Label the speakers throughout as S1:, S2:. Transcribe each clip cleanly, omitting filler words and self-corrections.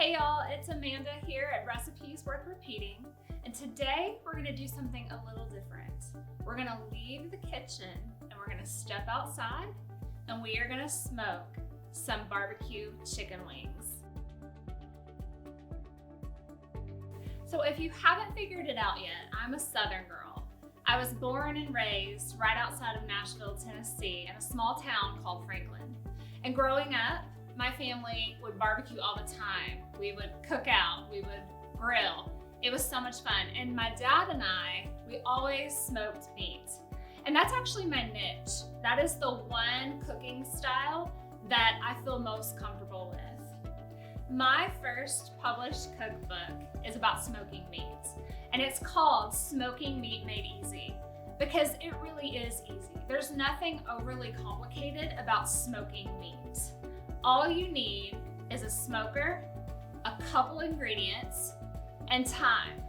S1: Hey y'all, it's Amanda here at Recipes Worth Repeating, and today we're gonna do something a little different. We're gonna leave the kitchen and we're gonna step outside and we are gonna smoke some barbecue chicken wings. So if you haven't figured it out yet, I'm a Southern girl. I was born and raised right outside of Nashville, Tennessee, in a small town called Franklin. And growing up, my family would barbecue all the time. We would cook out, we would grill. It was so much fun. And my dad and I, we always smoked meat. And that's actually my niche. That is the one cooking style that I feel most comfortable with. My first published cookbook is about smoking meat. And it's called Smoking Meat Made Easy, because it really is easy. There's nothing overly complicated about smoking meat. All you need is a smoker, a couple ingredients, and time.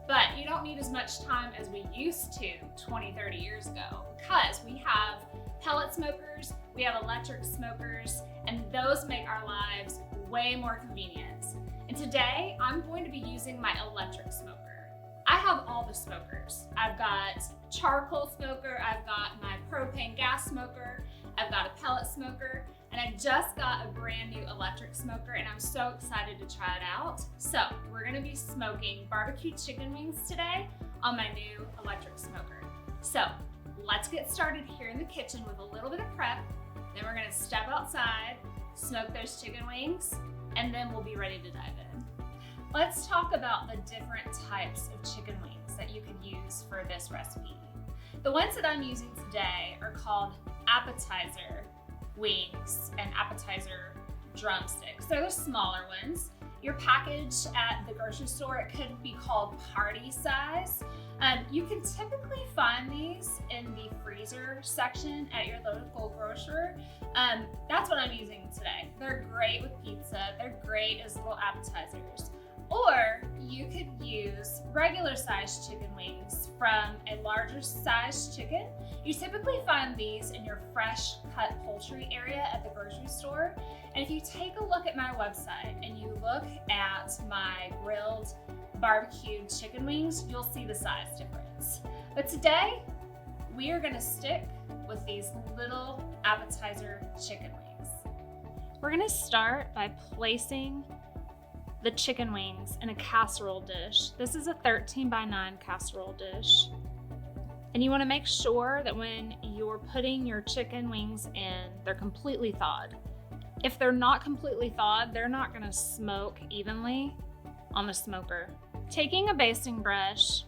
S1: But you don't need as much time as we used to 20, 30 years ago, because we have pellet smokers, we have electric smokers, and those make our lives way more convenient. And today, I'm going to be using my electric smoker. I have all the smokers. I've got charcoal smoker, I've got my propane gas smoker, I've got a pellet smoker, and I just got a brand new electric smoker and I'm so excited to try it out. So we're gonna be smoking barbecue chicken wings today on my new electric smoker. So let's get started here in the kitchen with a little bit of prep. Then we're gonna step outside, smoke those chicken wings, and then we'll be ready to dive in. Let's talk about the different types of chicken wings that you can use for this recipe. The ones that I'm using today are called appetizer wings and appetizer drumsticks. They're the smaller ones. Your package at the grocery store, it could be called party size. You can typically find these in the freezer section at your local grocer. That's what I'm using today. They're great with pizza. They're great as little appetizers. Or you could use regular sized chicken wings from a larger sized chicken. You typically find these in your fresh cut poultry area at the grocery store. And if you take a look at my website and you look at my grilled barbecued chicken wings, you'll see the size difference. But today, we are gonna stick with these little appetizer chicken wings. We're gonna start by placing the chicken wings in a casserole dish. This is a 13x9 casserole dish. And you wanna make sure that when you're putting your chicken wings in, they're completely thawed. If they're not completely thawed, they're not gonna smoke evenly on the smoker. Taking a basting brush,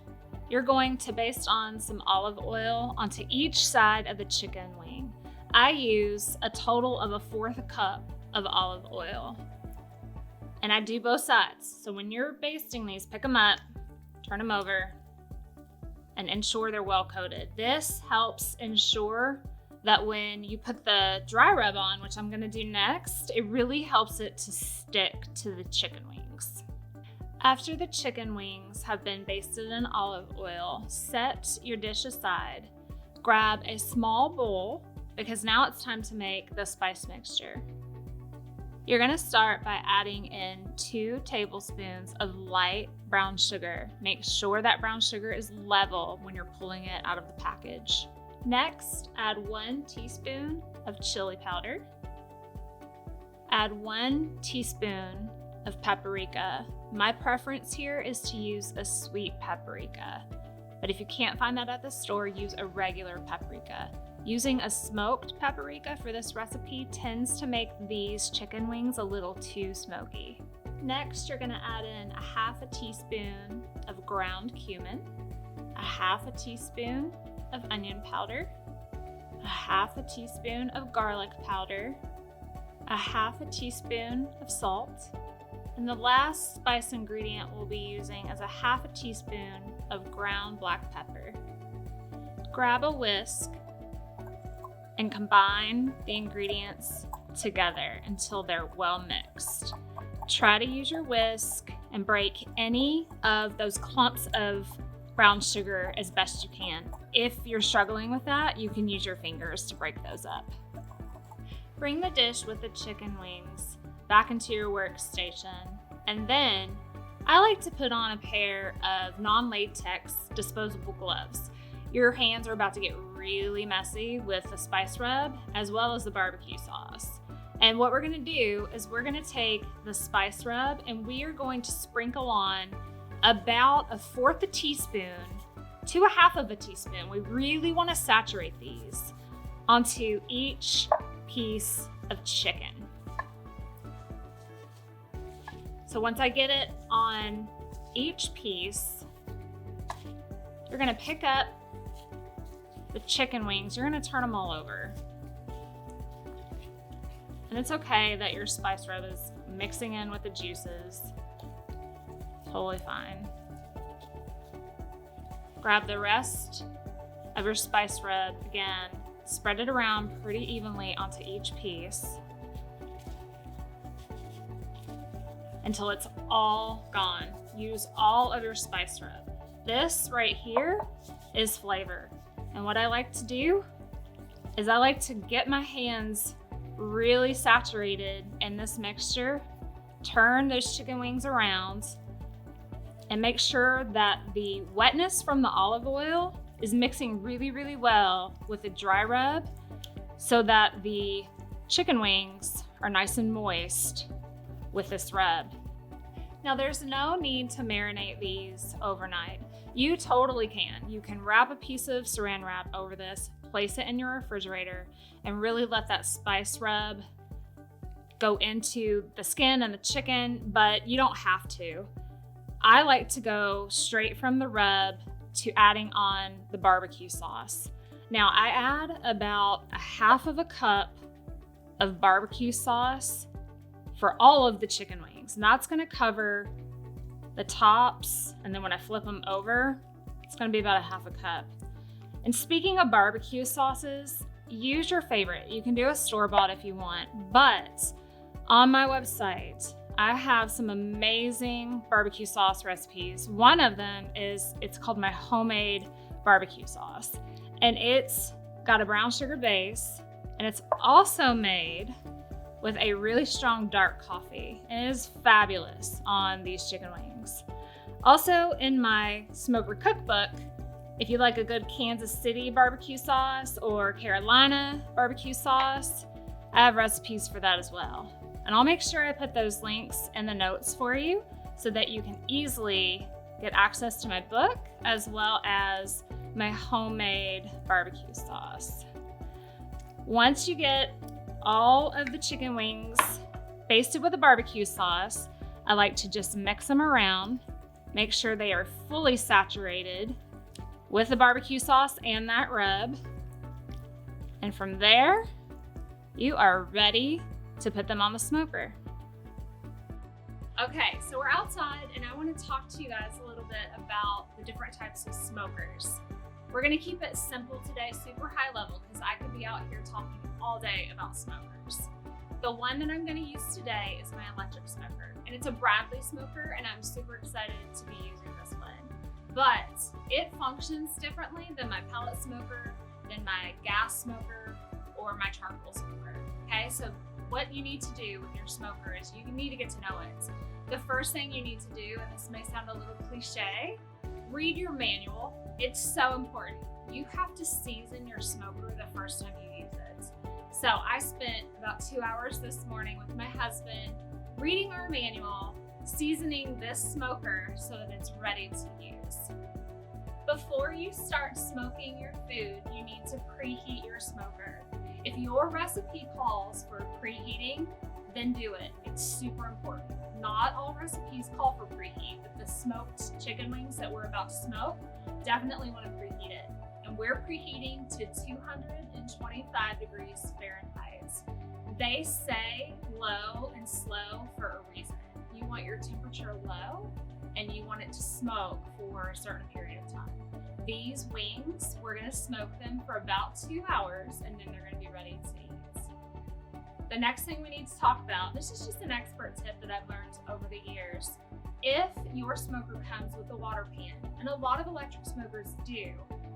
S1: you're going to baste on some olive oil onto each side of the chicken wing. I use a total of 1/4 cup of olive oil. And I do both sides. So when you're basting these, pick them up, turn them over, and ensure they're well coated. This helps ensure that when you put the dry rub on, which I'm gonna do next, it really helps it to stick to the chicken wings. After the chicken wings have been basted in olive oil, set your dish aside. Grab a small bowl, because now it's time to make the spice mixture. You're gonna start by adding in 2 tablespoons of light brown sugar. Make sure that brown sugar is level when you're pulling it out of the package. Next, add 1 teaspoon of chili powder. Add 1 teaspoon of paprika. My preference here is to use a sweet paprika, but if you can't find that at the store, use a regular paprika. Using a smoked paprika for this recipe tends to make these chicken wings a little too smoky. Next, you're gonna add in 1/2 teaspoon of ground cumin, 1/2 teaspoon of onion powder, 1/2 teaspoon of garlic powder, 1/2 teaspoon of salt, and the last spice ingredient we'll be using is 1/2 teaspoon of ground black pepper. Grab a whisk and combine the ingredients together until they're well mixed. Try to use your whisk and break any of those clumps of brown sugar as best you can. If you're struggling with that, you can use your fingers to break those up. Bring the dish with the chicken wings back into your workstation And then I like to put on a pair of non-latex disposable gloves. Your hands are about to get really messy with the spice rub as well as the barbecue sauce. And what we're gonna do is we're gonna take the spice rub and we are going to sprinkle on about 1/4 teaspoon to 1/2 teaspoon. We really wanna saturate these onto each piece of chicken. So once I get it on each piece, you're gonna pick up the chicken wings, you're gonna turn them all over. And it's okay that your spice rub is mixing in with the juices. Totally fine. Grab the rest of your spice rub again, spread it around pretty evenly onto each piece until it's all gone. Use all of your spice rub. This right here is flavor. And what I like to do is I like to get my hands really saturated in this mixture, turn those chicken wings around, and make sure that the wetness from the olive oil is mixing really, really well with the dry rub so that the chicken wings are nice and moist with this rub. Now there's no need to marinate these overnight. You totally can. You can wrap a piece of saran wrap over this, place it in your refrigerator, and really let that spice rub go into the skin and the chicken, but you don't have to. I like to go straight from the rub to adding on the barbecue sauce. Now I add about 1/2 cup of barbecue sauce for all of the chicken wings. And that's gonna cover the tops, and then when I flip them over, it's gonna be about 1/2 cup. And speaking of barbecue sauces, use your favorite. You can do a store-bought if you want, but on my website, I have some amazing barbecue sauce recipes. One of them it's called my homemade barbecue sauce. And it's got a brown sugar base, and it's also made with a really strong dark coffee. And it is fabulous on these chicken wings. Also in my smoker cookbook, if you like a good Kansas City barbecue sauce or Carolina barbecue sauce, I have recipes for that as well. And I'll make sure I put those links in the notes for you so that you can easily get access to my book as well as my homemade barbecue sauce. Once you get all of the chicken wings basted with the barbecue sauce, I like to just mix them around, make sure they are fully saturated with the barbecue sauce and that rub. And from there, you are ready to put them on the smoker. Okay, so we're outside and I want to talk to you guys a little bit about the different types of smokers. We're gonna keep it simple today, super high level, because I could be out here talking all day about smokers. The one that I'm gonna use today is my electric smoker, and it's a Bradley smoker, and I'm super excited to be using this one. But it functions differently than my pellet smoker, than my gas smoker, or my charcoal smoker. Okay, so what you need to do with your smoker is you need to get to know it. The first thing you need to do, and this may sound a little cliche, read your manual. It's so important. You have to season your smoker the first time you use it. So I spent about 2 hours this morning with my husband reading our manual, seasoning this smoker so that it's ready to use. Before you start smoking your food, you need to preheat your smoker. If your recipe calls for preheating, then do it. It's super important. Not all recipes call for preheat, but the smoked chicken wings that we're about to smoke definitely want to preheat it. And we're preheating to 225 degrees Fahrenheit. They say low and slow for a reason. You want your temperature low and you want it to smoke for a certain period of time. These wings, we're gonna smoke them for about 2 hours and then they're gonna be ready to eat. The next thing we need to talk about, this is just an expert tip that I've learned over the years. If your smoker comes with a water pan, and a lot of electric smokers do,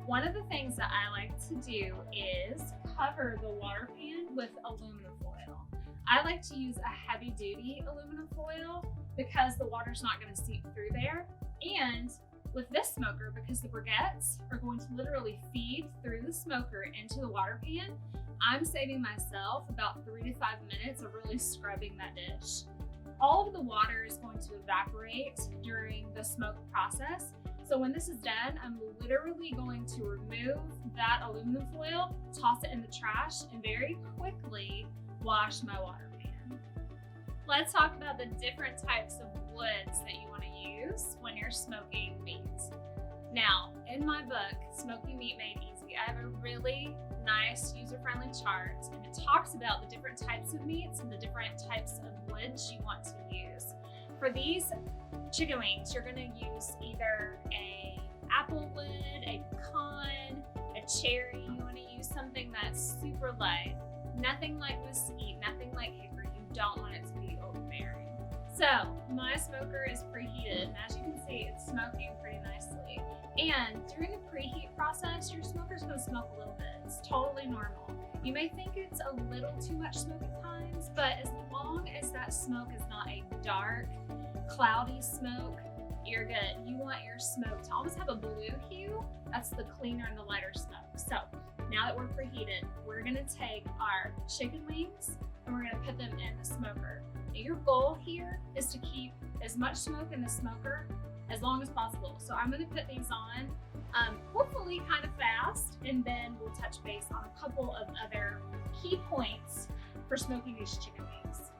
S1: one of the things that I like to do is cover the water pan with aluminum foil. I like to use a heavy duty aluminum foil because the water's not going to seep through there. And with this smoker, because the briquettes are going to literally feed through the smoker into the water pan, I'm saving myself about 3 to 5 minutes of really scrubbing that dish. All of the water is going to evaporate during the smoke process. So when this is done, I'm literally going to remove that aluminum foil, toss it in the trash, and very quickly wash my water pan. Let's talk about the different types of woods that you want to use when you're smoking meat. Now, in my book, Smoking Meat Made Easy, I have a really nice user-friendly chart, and it talks about the different types of meats and the different types of woods you want to use. For these chicken wings, you're going to use either a apple wood, a pecan, a cherry. You want to use something that's super light. Nothing like mesquite, nothing like hickory. You don't want it to be overbearing. So my smoker is preheated, and as you can see, it's smoking pretty nicely. And during the preheat process, your smoker's going to smoke a little bit. It's totally normal. You may think it's a little too much smoke at times, but as long as that smoke is not a dark, cloudy smoke, you're good. You want your smoke to almost have a blue hue. That's the cleaner and the lighter smoke. So now that we're preheated, we're going to take our chicken wings and we're going to put them in the smoker. Now your goal here is to keep as much smoke in the smoker as long as possible. So I'm going to put these on hopefully kind of fast, and then we'll touch base on a couple of other key points for smoking these chicken wings.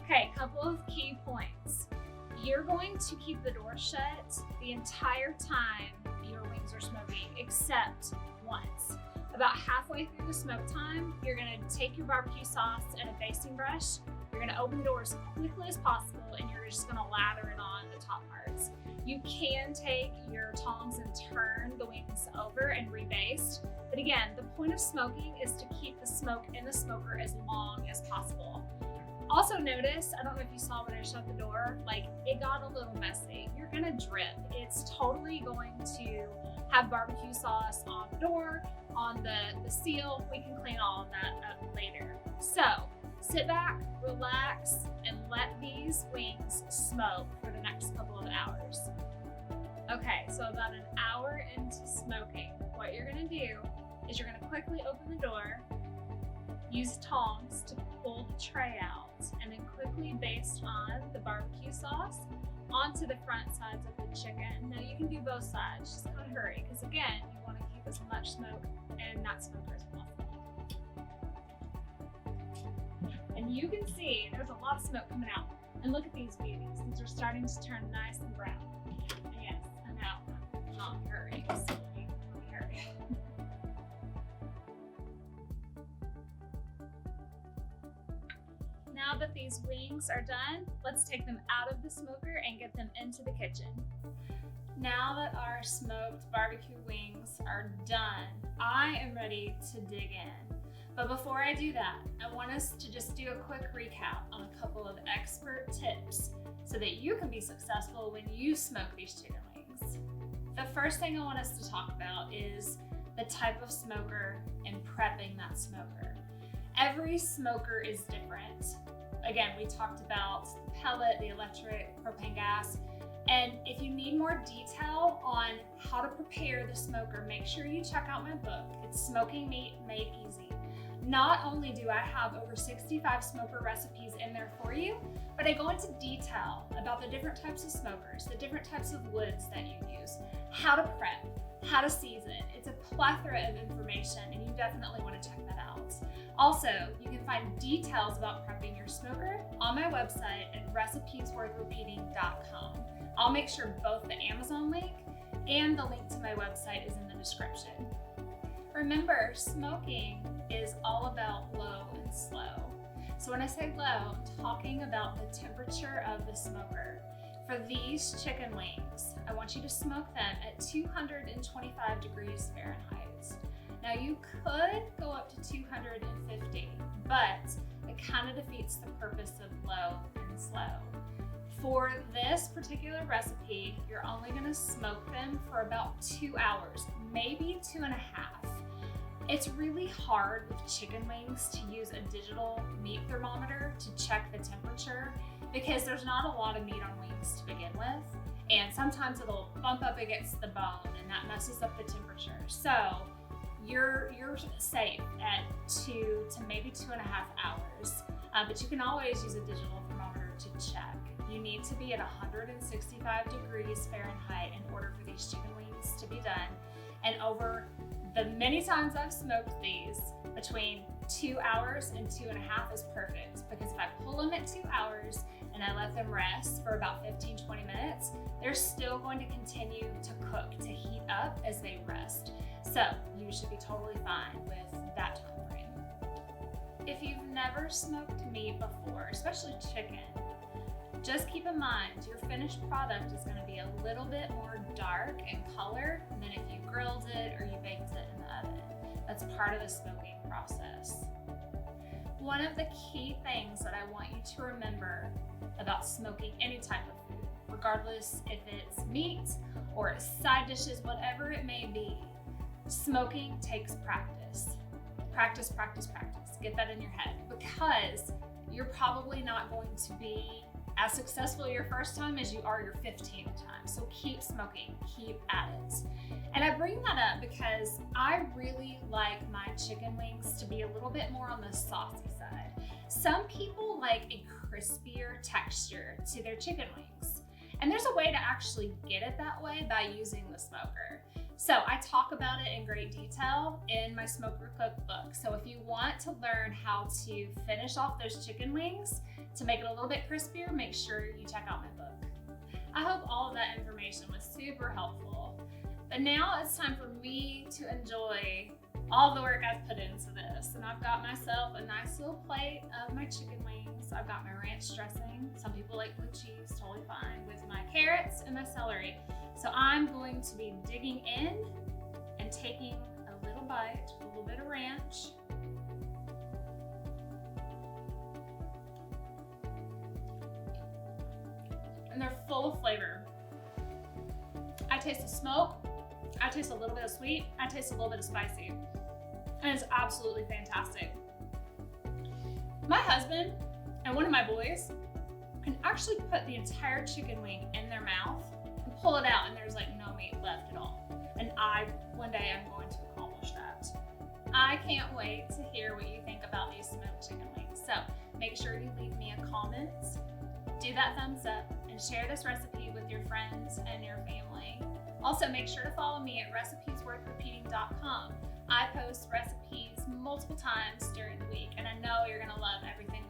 S1: Okay, couple of key points. You're going to keep the door shut the entire time your wings are smoking, except once. About halfway through the smoke time, you're gonna take your barbecue sauce and a basting brush. You're gonna open the door as quickly as possible, and you're just gonna lather it on the top parts. You can take your tongs and turn the wings over and rebaste. But again, the point of smoking is to keep the smoke in the smoker as long as possible. Also notice, I don't know if you saw when I shut the door, like it got a little messy. You're gonna drip. It's totally going to have barbecue sauce on the door, on the seal. We can clean all of that up later. So sit back, relax, and let these wings smoke for the next couple of hours. Okay, so about an hour into smoking, what you're gonna do is you're gonna quickly open the door, use tongs to pull the tray out, and then quickly baste on the barbecue sauce onto the front sides of the chicken. Now you can do both sides, just kind of hurry, because again, you want to keep as much smoke in that smoker as possible. And you can see there's a lot of smoke coming out. And look at these beauties. These are starting to turn nice and brown. And yes, I know, I'm not hurrying, so let me hurry. Now that these wings are done, let's take them out of the smoker and get them into the kitchen. Now that our smoked barbecue wings are done, I am ready to dig in. But before I do that, I want us to just do a quick recap on a couple of expert tips so that you can be successful when you smoke these chicken wings. The first thing I want us to talk about is the type of smoker and prepping that smoker. Every smoker is different. Again, we talked about the pellet, the electric, propane gas. And if you need more detail on how to prepare the smoker, make sure you check out my book. It's Smoking Meat Made Easy. Not only do I have over 65 smoker recipes in there for you, but I go into detail about the different types of smokers, the different types of woods that you use, how to prep, how to season. It's a plethora of information, and you definitely want to check that out. Also, you can find details about prepping your smoker on my website at recipesworthrepeating.com. I'll make sure both the Amazon link and the link to my website is in the description. Remember, smoking is all about low and slow. So when I say low, I'm talking about the temperature of the smoker. For these chicken wings, I want you to smoke them at 225 degrees Fahrenheit. Now you could go up to 250, but it kind of defeats the purpose of low and slow. For this particular recipe, you're only gonna smoke them for about 2 hours, maybe 2.5. It's really hard with chicken wings to use a digital meat thermometer to check the temperature because there's not a lot of meat on wings to begin with. And sometimes it'll bump up against the bone and that messes up the temperature. So you're safe at 2 to maybe 2.5 hours, but you can always use a digital thermometer to check. You need to be at 165 degrees Fahrenheit in order for these chicken wings to be done. And over the many times I've smoked these, between 2 hours and 2.5 is perfect, because if I pull them at 2 hours and I let them rest for about 15-20 minutes, they're still going to continue to cook, to heat up as they rest. So you should be totally fine with that time frame. If you've never smoked meat before, especially chicken, just keep in mind your finished product is going to be a little bit more dark in color than if you grilled it or you baked it in the oven. That's part of the smoking process. One of the key things that I want you to remember about smoking any type of food, regardless if it's meat or side dishes, whatever it may be, smoking takes practice. Practice, practice, practice. Get that in your head, because you're probably not going to be as successful your first time as you are your 15th time. So keep smoking, keep at it. And I bring that up because I really like my chicken wings to be a little bit more on the saucy side. Some people like a crispier texture to their chicken wings. And there's a way to actually get it that way by using the smoker. So I talk about it in great detail in my smoker cookbook. So if you want to learn how to finish off those chicken wings to make it a little bit crispier, make sure you check out my book. I hope all of that information was super helpful. But now it's time for me to enjoy all the work I've put into this. And I've got myself a nice little plate of my chicken wings. I've got my ranch dressing. Some people like blue cheese, totally fine, with my carrots and my celery. So I'm going to be digging in and taking a little bite, a little bit of ranch. And they're full of flavor. I taste the smoke, I taste a little bit of sweet, I taste a little bit of spicy. And it's absolutely fantastic. My husband and one of my boys can actually put the entire chicken wing in their mouth and pull it out, and there's like no meat left at all. And one day I'm going to accomplish that. I can't wait to hear what you think about these smoked chicken wings. So make sure you leave me a comment, do that thumbs up, and share this recipe with your friends and your family. Also, make sure to follow me at recipesworthrepeating.com. I post recipes multiple times during the week, and I know you're gonna love everything